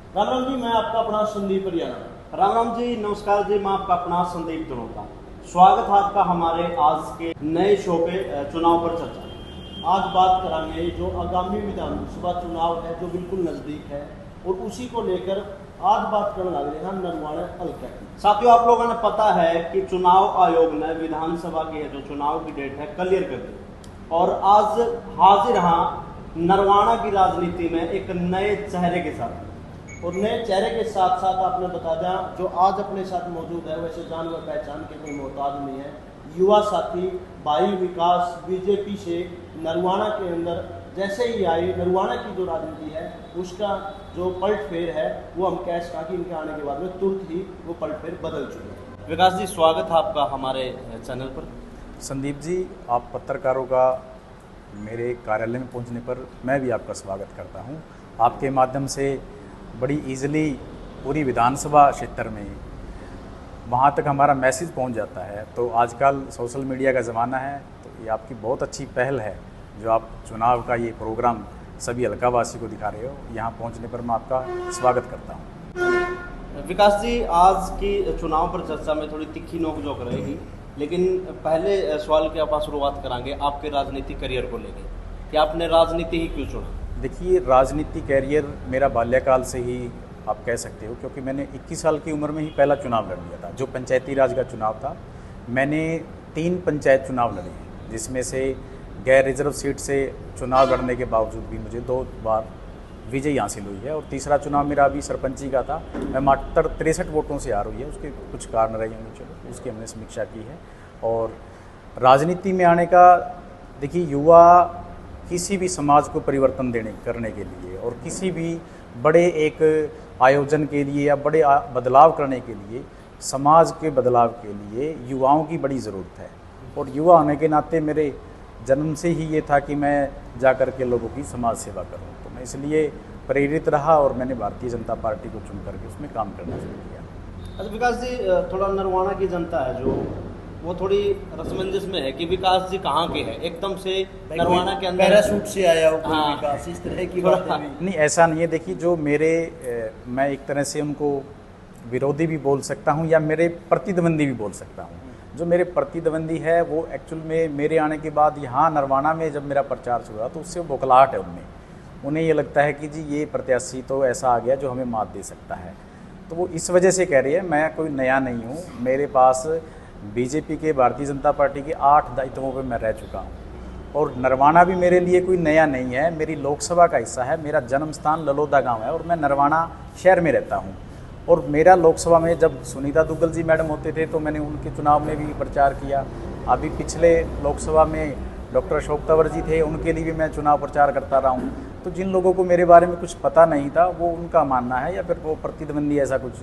राम राम जी, मैं आपका अपना संदीप हरियाणा। राम राम जी, नमस्कार जी। मैं आपका अपना संदीप जनोता। स्वागत है आपका हमारे आज के नए शो पे चुनाव पर चर्चा। आज बात करेंगे जो आगामी विधानसभा चुनाव है जो बिल्कुल नज़दीक है, और उसी को लेकर आज बात करने लग रहे हैं नरवाना हल्का की। साथियों, आप लोगों ने पता है कि चुनाव आयोग ने विधानसभा की जो चुनाव की डेट है क्लियर कर दी, और आज हाजिर हाँ नरवाना की राजनीति में एक नए चेहरे के साथ। और नए चेहरे के साथ साथ आपने बता दिया जो आज अपने साथ मौजूद है, वैसे जान व पहचान के कोई मोहताज नहीं है। युवा साथी भाई विकास बीजेपी से नरवाना के अंदर जैसे ही आए, नरवाना की जो राजनीति है उसका जो पलटफेर है वो हम कह सकते कि इनके आने के बाद में तुरंत ही वो पलटफेर बदल चुके हैं। विकास जी, स्वागत है आपका हमारे चैनल पर। संदीप जी, आप पत्रकारों का मेरे कार्यालय में पहुंचने पर मैं भी आपका स्वागत करता हूं। आपके माध्यम से बड़ी इजीली पूरी विधानसभा क्षेत्र में वहां तक हमारा मैसेज पहुंच जाता है। तो आजकल सोशल मीडिया का ज़माना है, तो ये आपकी बहुत अच्छी पहल है जो आप चुनाव का ये प्रोग्राम सभी हल्कावासी को दिखा रहे हो। यहाँ पहुँचने पर मैं आपका स्वागत करता हूँ। विकास जी, आज की चुनाव पर चर्चा में थोड़ी तिखी नोक-झोंक रहेगी, लेकिन पहले सवाल की आप शुरुआत करांगे आपके राजनीतिक करियर को लेकर कि आपने राजनीति ही क्यों चुना? देखिए, राजनीति कैरियर मेरा बाल्यकाल से ही आप कह सकते हो, क्योंकि मैंने 21 साल की उम्र में ही पहला चुनाव लड़ लिया था जो पंचायती राज का चुनाव था। मैंने 3 पंचायत चुनाव लड़े हैं, जिसमें से गैर रिजर्व सीट से चुनाव लड़ने के बावजूद भी मुझे 2 बार विजयी हासिल हुई है। और तीसरा चुनाव मेरा अभी सरपंची का था, मैं मात्र 63 वोटों से हार हुई है। उसके कुछ कारण रहे होंगे, चलो उसकी हमने समीक्षा की है। और राजनीति में आने का, देखिए, युवा किसी भी समाज को परिवर्तन करने के लिए और किसी भी बड़े एक आयोजन के लिए या बड़े बदलाव करने के लिए, समाज के बदलाव के लिए युवाओं की बड़ी ज़रूरत है। और युवा होने के नाते मेरे जन्म से ही ये था कि मैं जा कर के लोगों की समाज सेवा करूं। तो मैं इसलिए प्रेरित रहा और मैंने भारतीय जनता पार्टी को चुन करके उसमें काम करना शुरू किया। अच्छा विकास जी, थोड़ा नरवाना की जनता है जो वो थोड़ी रसमंजस में है कि विकास जी कहाँ के हैं, एकदम से नरवाना के अंदर पैराशूट से आया हो कोई हाँ, विकास, इस तरह की बातें भी। नहीं, ऐसा नहीं है। देखिए, जो मेरे मैं एक तरह से उनको विरोधी भी बोल सकता हूं या मेरे प्रतिद्वंदी भी बोल सकता हूं। जो मेरे प्रतिद्वंदी है वो एक्चुअल में मेरे आने के बाद यहाँ नरवाना में जब मेरा प्रचार शुरू हुआ तो उससे बौखलाहट है उनमें। उन्हें ये लगता है कि जी ये प्रत्याशी तो ऐसा आ गया जो हमें मात दे सकता है, तो वो इस वजह से कह रही है। मैं कोई नया नहीं हूँ, मेरे पास बीजेपी के, भारतीय जनता पार्टी के 8 दायित्वों पर मैं रह चुका हूँ। और नरवाना भी मेरे लिए कोई नया नहीं है, मेरी लोकसभा का हिस्सा है। मेरा जन्म स्थान ललोदा गाँव है और मैं नरवाना शहर में रहता हूँ। और मेरा लोकसभा में जब सुनीता दुग्गल जी मैडम होते थे तो मैंने उनके चुनाव में भी प्रचार किया। अभी पिछले लोकसभा में डॉक्टर अशोक तंवर जी थे, उनके लिए भी मैं चुनाव प्रचार करता रहा हूँ। तो जिन लोगों को मेरे बारे में कुछ पता नहीं था वो उनका मानना है, या फिर वो प्रतिद्वंदी ऐसा कुछ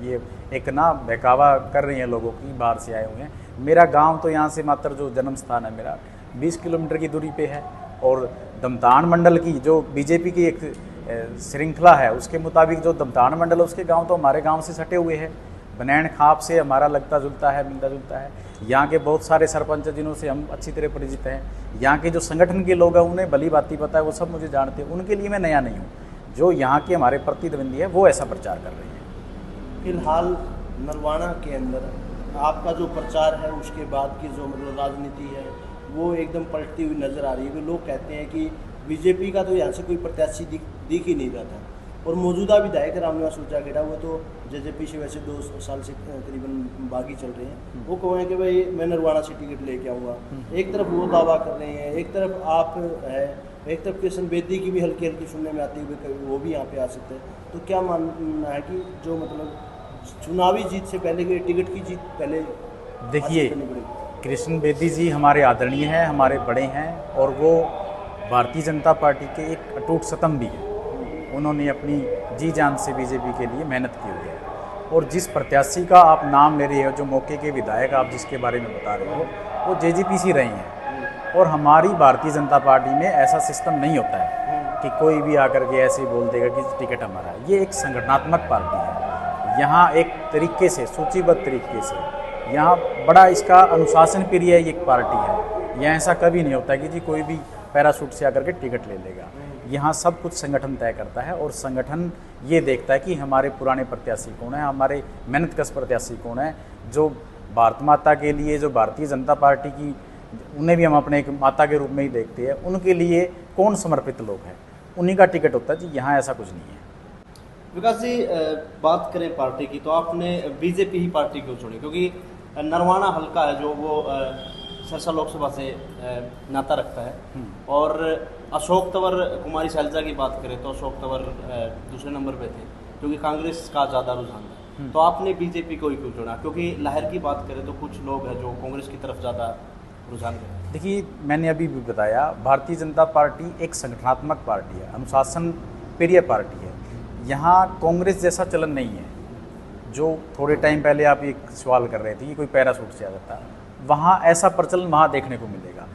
ये एक ना बहकावा कर रही हैं लोगों की, बाहर से आए हुए हैं। मेरा गाँव तो यहाँ से मात्र जो जन्म स्थान है मेरा 20 किलोमीटर की दूरी पे है। और दमतान मंडल की जो बीजेपी की एक श्रृंखला है उसके मुताबिक जो दमतान मंडल है उसके गांव तो हमारे गांव से सटे हुए हैं। बनैन खाप से हमारा लगता जुलता है, मिलता जुलता है। यहाँ के बहुत सारे सरपंच जिन्हों से हम अच्छी तरह परिचित हैं, यहाँ के जो संगठन के लोग हैं उन्हें भली बाती पता है, वो सब मुझे जानते हैं। उनके लिए मैं नया नहीं हूँ। जो यहाँ के हमारे प्रतिद्वंदी है वो ऐसा प्रचार कर रहे हैं। फिलहाल नरवाना के अंदर आपका जो प्रचार है उसके बाद की जो मतलब राजनीति है वो एकदम पलटती हुई नज़र आ रही है। लोग कहते हैं कि बीजेपी का तो यहाँ से कोई प्रत्याशी दिख ही नहीं रहा था, और मौजूदा विधायक रामनिवास ऊर्जागेड़ा वो तो जेजेपी से वैसे 2 साल से करीबन बागी चल रहे हैं। वो कहें कि भाई मैं नरवाना से टिकट लेके आऊँगा। एक तरफ वो दावा कर रहे हैं, एक तरफ आप है, एक तरफ कृष्ण बेदी की भी हल्की हल्की सुनने में आती है वो भी यहाँ पे आ सकते हैं। तो क्या मानना है कि जो मतलब चुनावी जीत से पहले की टिकट की जीत पहले? देखिए, कृष्ण बेदी जी हमारे आदरणीय हैं, हमारे बड़े हैं, और वो भारतीय जनता पार्टी के एक अटूट स्तंभ भी हैं। उन्होंने अपनी जी जान से बीजेपी के लिए मेहनत की हुई है। और जिस प्रत्याशी का आप नाम ले रहे हो, जो मौके के विधायक आप जिसके बारे में बता रहे हो, वो जेजेपी रहे हैं। और हमारी भारतीय जनता पार्टी में ऐसा सिस्टम नहीं होता है कि कोई भी आकर के ऐसे बोल देगा कि टिकट हमारा है। ये एक संगठनात्मक पार्टी है। यहाँ एक तरीके से, सूचीबद्ध तरीके से, यहाँ बड़ा इसका अनुशासन प्रिय एक पार्टी है। यहाँ ऐसा कभी नहीं होता कि जी कोई भी पैराशूट से आकर के टिकट ले लेगा। यहाँ सब कुछ संगठन तय करता है और संगठन ये देखता है कि हमारे पुराने प्रत्याशी कौन है, हमारे मेहनतकश प्रत्याशी कौन है, जो भारत माता के लिए, जो भारतीय जनता पार्टी की, उन्हें भी हम अपने एक माता के रूप में ही देखते हैं, उनके लिए कौन समर्पित लोग हैं, उन्हीं का टिकट होता है जी। यहाँ ऐसा कुछ नहीं है। विकास जी, बात करें पार्टी की, तो आपने बीजेपी ही पार्टी क्यों छोड़ी? क्योंकि नरवाना हल्का है जो वो सिरसा लोकसभा से नाता रखता है, और अशोक तंवर, कुमारी शैलजा की बात करें तो अशोक तंवर दूसरे नंबर पे थे, क्योंकि कांग्रेस का ज़्यादा रुझान था। तो आपने बीजेपी को ही क्यों चुना? क्योंकि लहर की बात करें तो कुछ लोग हैं जो कांग्रेस की तरफ ज़्यादा रुझान करें। देखिए, मैंने अभी भी बताया, भारतीय जनता पार्टी एक संगठनात्मक पार्टी है, अनुशासन प्रिय पार्टी है। यहाँ कांग्रेस जैसा चलन नहीं है जो थोड़े टाइम पहले आप एक सवाल कर रहे थे कि कोई पैराशूट से आ जाता है, वहाँ ऐसा प्रचलन वहाँ देखने को मिलेगा।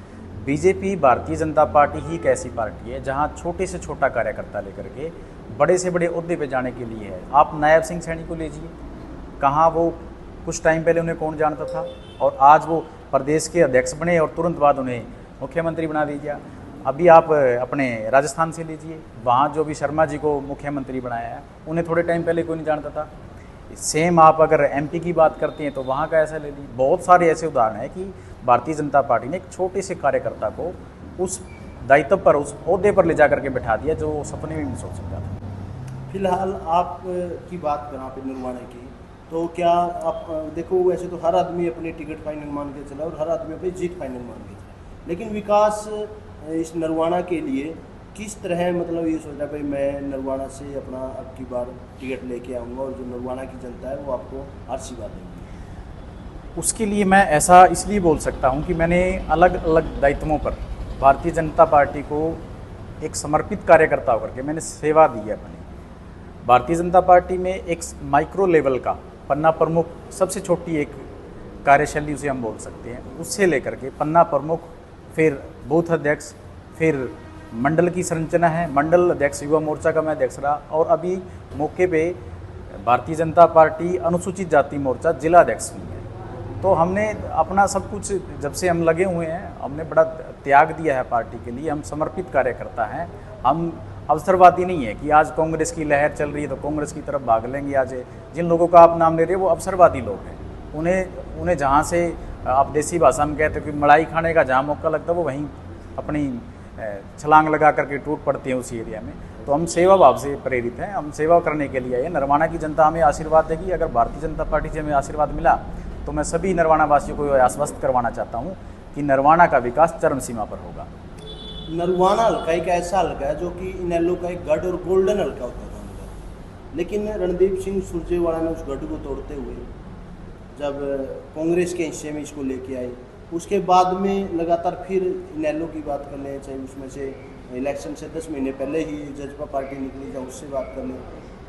बीजेपी, भारतीय जनता पार्टी ही एक ऐसी पार्टी है जहाँ छोटे से छोटा कार्यकर्ता लेकर के बड़े से बड़े ओहदे पे जाने के लिए है। आप नायब सिंह सैनी को लीजिए, कहाँ वो कुछ टाइम पहले उन्हें कौन जानता था, और आज वो प्रदेश के अध्यक्ष बने और तुरंत बाद उन्हें मुख्यमंत्री बना दीजिए। अभी आप अपने राजस्थान से लीजिए, वहाँ जो भी शर्मा जी को मुख्यमंत्री बनाया है, उन्हें थोड़े टाइम पहले कोई नहीं जानता था। सेम आप अगर एमपी की बात करते हैं तो वहाँ का ऐसा ले लीजिए। बहुत सारे ऐसे उदाहरण हैं कि भारतीय जनता पार्टी ने एक छोटे से कार्यकर्ता को उस दायित्व पर, उस ओहदे पर ले जा करके बैठा दिया जो वो सपने में नहीं सोच सकता था। फिलहाल आप की बात करें आप नरवाना की, तो क्या आप देखो, वैसे तो हर आदमी अपनी टिकट फाइनल मान के चला और हर आदमी अपनी जीत फाइनल मान के चला, लेकिन विकास इस नरवाना के लिए किस तरह मतलब ये सोचा भाई मैं नरवाना से अपना अब की बार टिकट लेके आऊँगा और जो नरवाना की जनता है वो आपको आशीर्वाद देगी? उसके लिए मैं ऐसा इसलिए बोल सकता हूँ कि मैंने अलग अलग दायित्वों पर भारतीय जनता पार्टी को एक समर्पित कार्यकर्ता होकर के मैंने सेवा दी है अपनी। भारतीय जनता पार्टी में एक माइक्रो लेवल का पन्ना प्रमुख, सबसे छोटी एक कार्यशैली उसे हम बोल सकते हैं, उससे लेकर के पन्ना प्रमुख, फिर बूथ अध्यक्ष, फिर मंडल की संरचना है, मंडल अध्यक्ष, युवा मोर्चा का मैं अध्यक्ष रहा, और अभी मौके पे भारतीय जनता पार्टी अनुसूचित जाति मोर्चा जिला अध्यक्ष हुई है। तो हमने अपना सब कुछ, जब से हम लगे हुए हैं, हमने बड़ा त्याग दिया है पार्टी के लिए। हम समर्पित कार्यकर्ता हैं, हम अवसरवादी नहीं है कि आज कांग्रेस की लहर चल रही है तो कांग्रेस की तरफ भाग लेंगे। आज जिन लोगों का आप नाम ले रहे हो वो अवसरवादी लोग हैं। उन्हें जहाँ से आप देसी भाषा में कहते हो कि मलाई खाने का जहाँ मौका लगता है वो वहीं अपनी छलांग लगा करके टूट पड़ते हैं उसी एरिया में। तो हम सेवा भाव से प्रेरित हैं, हम सेवा करने के लिए आए। नरवाना की जनता हमें आशीर्वाद देगी। अगर भारतीय जनता पार्टी से हमें आशीर्वाद मिला तो मैं सभी नरवाना वासियों को आश्वस्त करवाना चाहता हूँ कि नरवाना का विकास चरम सीमा पर होगा। नरवाना हल्का एक ऐसा हल्का है जो कि इनेलो का एक गढ़ और गोल्डन हल्का होता था उनका, लेकिन रणदीप सिंह सुरजेवाला ने उस गढ़ को तोड़ते हुए जब कांग्रेस के हिस्से में इसको लेके आए, उसके बाद में लगातार फिर इनेलो की बात कर लें, चाहे उसमें से इलेक्शन से 10 महीने पहले ही जजपा पार्टी निकली, चाहे उससे बात कर लें,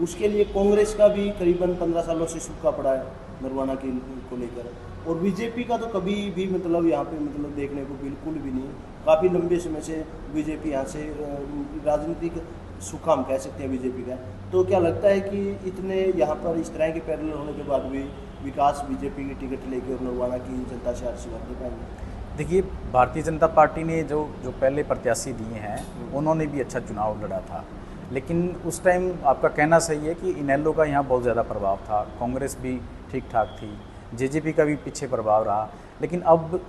उसके लिए कांग्रेस का भी करीबन 15 सालों से सूखा पड़ा है नरवाना की को लेकर, और बीजेपी का तो कभी भी मतलब यहाँ पे मतलब देखने को बिल्कुल भी नहीं। काफ़ी लंबे समय से बीजेपी यहाँ से राजनीतिक सूखा हम कह सकते हैं बीजेपी का। तो क्या लगता है कि इतने यहाँ पर इस तरह के पैरेलल होने के बाद भी विकास बीजेपी की टिकट लेकर और नरवाना की जनता से आशीर्वाद दे पाएंगे? देखिए, भारतीय जनता पार्टी ने जो पहले प्रत्याशी दिए हैं उन्होंने भी अच्छा चुनाव लड़ा था, लेकिन उस टाइम आपका कहना सही है कि इनेलो का यहाँ बहुत ज़्यादा प्रभाव था, कांग्रेस भी ठीक ठाक थी, जेजेपी का भी पीछे प्रभाव रहा। लेकिन अब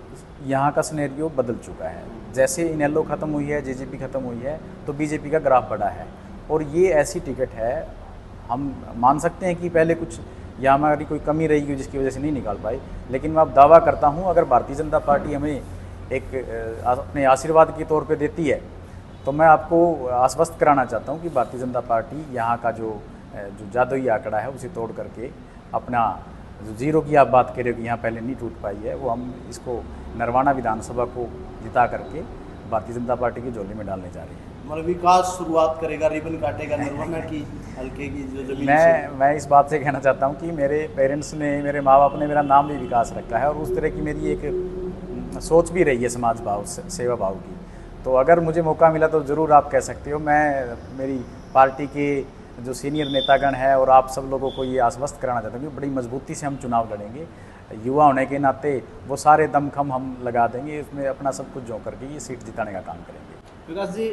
यहाँ का सिनेरियो बदल चुका है। जैसे इनेलो ख़त्म हुई है, जेजेपी ख़त्म हुई है, तो बीजेपी का ग्राफ बढ़ा है। और ये ऐसी टिकट है, हम मान सकते हैं कि पहले कुछ या हमारी कोई कमी रही जिसकी वजह से नहीं निकाल पाई, लेकिन मैं अब दावा करता हूँ अगर भारतीय जनता पार्टी हमें एक अपने आशीर्वाद के तौर पे देती है तो मैं आपको आश्वस्त कराना चाहता हूँ कि भारतीय जनता पार्टी यहाँ का जो जादुई आंकड़ा है उसे तोड़ करके अपना जो जीरो की आप बात कर रहे हो कि यहाँ पहले नहीं टूट पाई है, वो हम इसको नरवाना विधानसभा को जिता करके भारतीय जनता पार्टी की झोली में डालने जा रही है। मतलब विकास शुरुआत करेगा, रिबन काटेगा नरवाना की हल्के की जो जमीन मैं इस बात से कहना चाहता हूँ कि मेरे पेरेंट्स ने, मेरे माँ बाप ने मेरा नाम भी विकास रखा है और उस तरह की मेरी एक सोच भी रही है समाज भाव, सेवा भाव की। तो अगर मुझे मौका मिला तो ज़रूर आप कह सकते हो। मैं मेरी पार्टी के जो सीनियर नेतागण है और आप सब लोगों को ये आश्वस्त कराना चाहता हूँ कि बड़ी मजबूती से हम चुनाव लड़ेंगे। युवा होने के नाते वो सारे दमखम हम लगा देंगे, इसमें अपना सब कुछ झोंक करके ये सीट जिताने का काम करेंगे। विकास जी,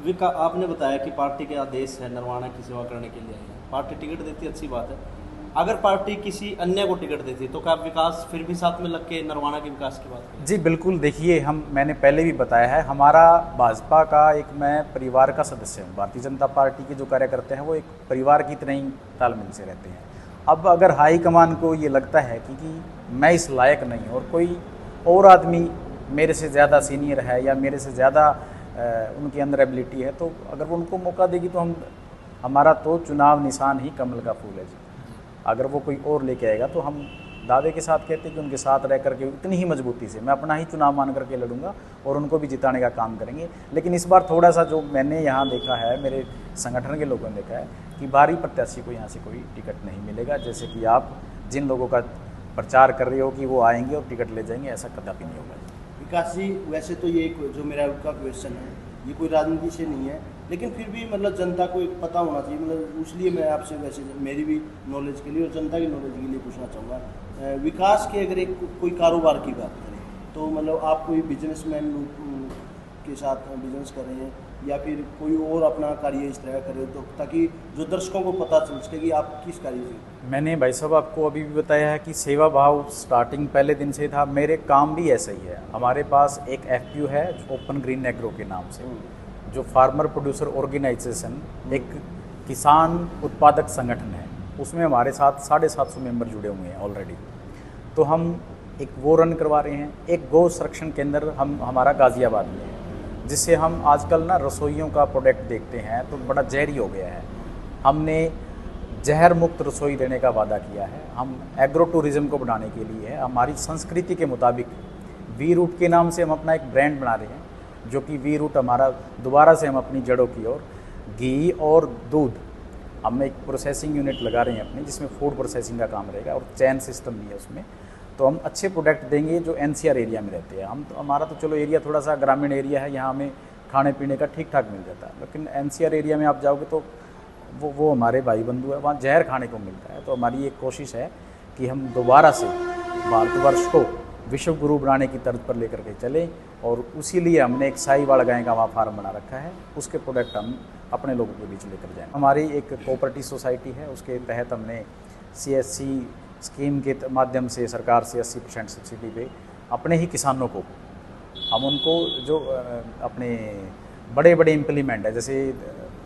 आपने बताया कि पार्टी के आदेश है नरवाना की सेवा करने के लिए आए हैं, पार्टी टिकट देती है, अच्छी बात है। अगर पार्टी किसी अन्य को टिकट देती तो क्या विकास फिर भी साथ में लग के नरवाना के विकास की बात करें? जी बिल्कुल, देखिए मैंने पहले भी बताया है, हमारा भाजपा का एक मैं परिवार का सदस्य हूँ। भारतीय जनता पार्टी के जो कार्यकर्ता हैं वो एक परिवार की तरह ही तालमेल से रहते हैं। अब अगर हाईकमान को ये लगता है कि मैं इस लायक नहीं और कोई और आदमी मेरे से ज़्यादा सीनियर है या मेरे से ज़्यादा उनके अंदर एबिलिटी है, तो अगर वो उनको मौका देगी तो हमारा तो चुनाव निशान ही कमल का फूल है जी। अगर वो कोई और लेके आएगा तो हम दावे के साथ कहते हैं कि उनके साथ रह करके इतनी ही मजबूती से मैं अपना ही चुनाव मान करके लड़ूंगा और उनको भी जिताने का काम करेंगे। लेकिन इस बार थोड़ा सा जो मैंने यहाँ देखा है, मेरे संगठन के लोगों ने देखा है कि बाहरी प्रत्याशी को यहाँ से कोई टिकट नहीं मिलेगा। जैसे कि आप जिन लोगों का प्रचार कर रहे हो कि वो आएंगे और टिकट ले जाएंगे, ऐसा कदापि नहीं होगा। विकास जी, वैसे तो ये जो मेरा का क्वेश्चन है ये कोई राजनीति से नहीं है, लेकिन फिर भी मतलब जनता को एक पता होना चाहिए, मतलब इसलिए मैं आपसे वैसे मेरी भी नॉलेज के लिए और जनता की नॉलेज के लिए पूछना चाहूँगा। विकास के अगर एक कोई कारोबार की बात करें तो मतलब आप कोई बिजनेसमैन के साथ बिजनेस कर रहे हैं या फिर कोई और अपना कार्य इस तरह करें, तो ताकि जो दर्शकों को पता चल सके कि आप किस कार्य से। मैंने भाई साहब आपको अभी भी बताया है कि सेवा भाव स्टार्टिंग पहले दिन से था। मेरे काम भी ऐसा ही है। हमारे पास एक FPO है ओपन ग्रीन एग्रो के नाम से, जो फार्मर प्रोड्यूसर ऑर्गेनाइजेशन, एक किसान उत्पादक संगठन है। उसमें हमारे साथ 750 मेंबर जुड़े हुए हैं ऑलरेडी। तो हम एक वो रन करवा रहे हैं। एक गौ संरक्षण केंद्र हमारा गाज़ियाबाद में है, जिससे हम आजकल ना रसोइयों का प्रोडक्ट देखते हैं तो बड़ा जहरी हो गया है। हमने जहर मुक्त रसोई देने का वादा किया है। हम एग्रो टूरिज़्म को बढ़ाने के लिए है, हमारी संस्कृति के मुताबिक वी रूट के नाम से हम अपना एक ब्रांड बना रहे हैं, जो कि वी रूट हमारा दोबारा से हम अपनी जड़ों की ओर घी और दूध, हम एक प्रोसेसिंग यूनिट लगा रहे हैं अपनी, जिसमें फूड प्रोसेसिंग का काम रहेगा और चैन सिस्टम भी है उसमें। तो हम अच्छे प्रोडक्ट देंगे जो NCR एरिया में रहते हैं। हम तो हमारा तो चलो एरिया थोड़ा सा ग्रामीण एरिया है, यहाँ हमें खाने पीने का ठीक ठाक मिल जाता है। लेकिन NCR एरिया में आप जाओगे तो वो हमारे भाई बंधु है, वहाँ जहर खाने को मिलता है। तो हमारी एक कोशिश है कि हम दोबारा से भारतवर्ष को विश्व गुरु बनाने की तर्ज पर लेकर के चलें, और उसी लिए हमने एक साहीवाल गाय का वहाँ फार्म बना रखा है। उसके प्रोडक्ट हम अपने लोगों के बीच लेकर जाएँ। हमारी एक कोऑपरेटिव सोसाइटी है, उसके तहत हमने CSC स्कीम के माध्यम से सरकार से 80% सब्सिडी पे अपने ही किसानों को, हम उनको जो अपने बड़े बड़े इम्प्लीमेंट है, जैसे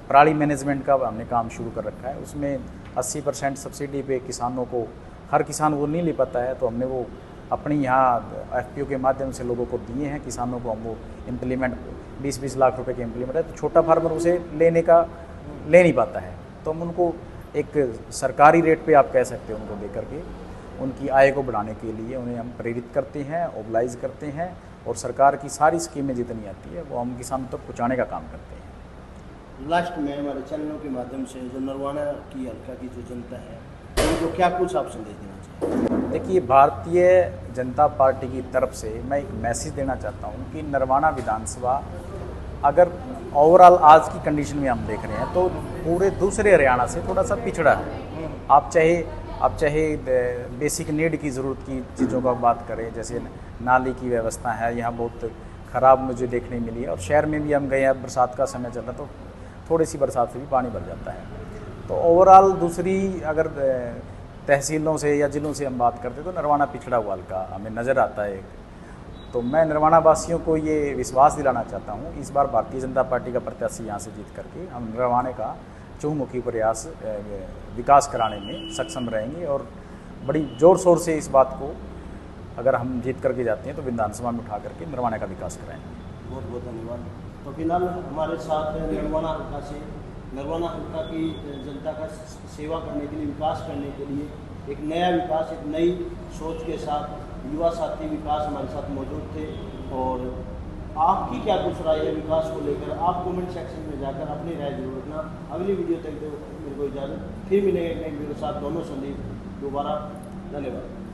पराली मैनेजमेंट का हमने काम शुरू कर रखा है, उसमें 80% सब्सिडी पे किसानों को, हर किसान वो नहीं ले पाता है, तो हमने वो अपनी यहाँ FPO के माध्यम से लोगों को दिए हैं। किसानों को हम वो इम्प्लीमेंट 20-20 लाख रुपए के इम्प्लीमेंट है, तो छोटा फार्मर उसे ले नहीं पाता है, तो हम उनको एक सरकारी रेट पे आप कह सकते हैं उनको दे करके उनकी आय को बढ़ाने के लिए उन्हें हम प्रेरित करते हैं, मोबिलाइज करते हैं, और सरकार की सारी स्कीमें जितनी आती है वो हम किसानों तक पहुँचाने का काम करते हैं। लास्ट में हमारे चैनलों के माध्यम से जो नरवाना की हल्का की जो जनता है उनको क्या कुछ आप संदेश देना चाहिए? देखिए, भारतीय जनता पार्टी की तरफ से मैं एक मैसेज देना चाहता हूँ कि नरवाना विधानसभा अगर ओवरऑल आज की कंडीशन में हम देख रहे हैं तो पूरे दूसरे हरियाणा से थोड़ा सा पिछड़ा है। आप चाहे बेसिक नीड की ज़रूरत की चीज़ों का बात करें, जैसे नाली की व्यवस्था है यहाँ बहुत ख़राब मुझे देखने मिली है, और शहर में भी हम गए हैं, बरसात का समय चल रहा तो थोड़ी सी बरसात से भी पानी भर जाता है। तो ओवरऑल दूसरी अगर तहसीलों से या ज़िलों से हम बात करते तो नरवाना पिछड़ा हुआ हल्का हमें नज़र आता है। तो मैं नरवाना वासियों को ये विश्वास दिलाना चाहता हूँ, इस बार भारतीय जनता पार्टी का प्रत्याशी यहाँ से जीत करके हम नरवाने का चहुमुखी प्रयास विकास कराने में सक्षम रहेंगे, और बड़ी ज़ोर शोर से इस बात को अगर हम जीत करके जाते हैं तो विधानसभा में उठा करके नरवाने का विकास कराएंगे। बहुत बहुत धन्यवाद। तो फिलहाल हमारे साथ नरवाना हल्का से, नरवाना हल्का की जनता का सेवा करने के लिए, विकास करने के लिए, एक नया विकास, एक नई सोच के साथ युवा साथी विकास हमारे साथ मौजूद थे। और आपकी क्या कुछ राय है विकास को लेकर, आप कमेंट सेक्शन में जाकर अपनी राय जरूर रखना। अगली वीडियो तक तो मेरे को इजाज़त, फिर मिलेंगे एक नई वीडियो के साथ। दोनों संदीप दोबारा, धन्यवाद।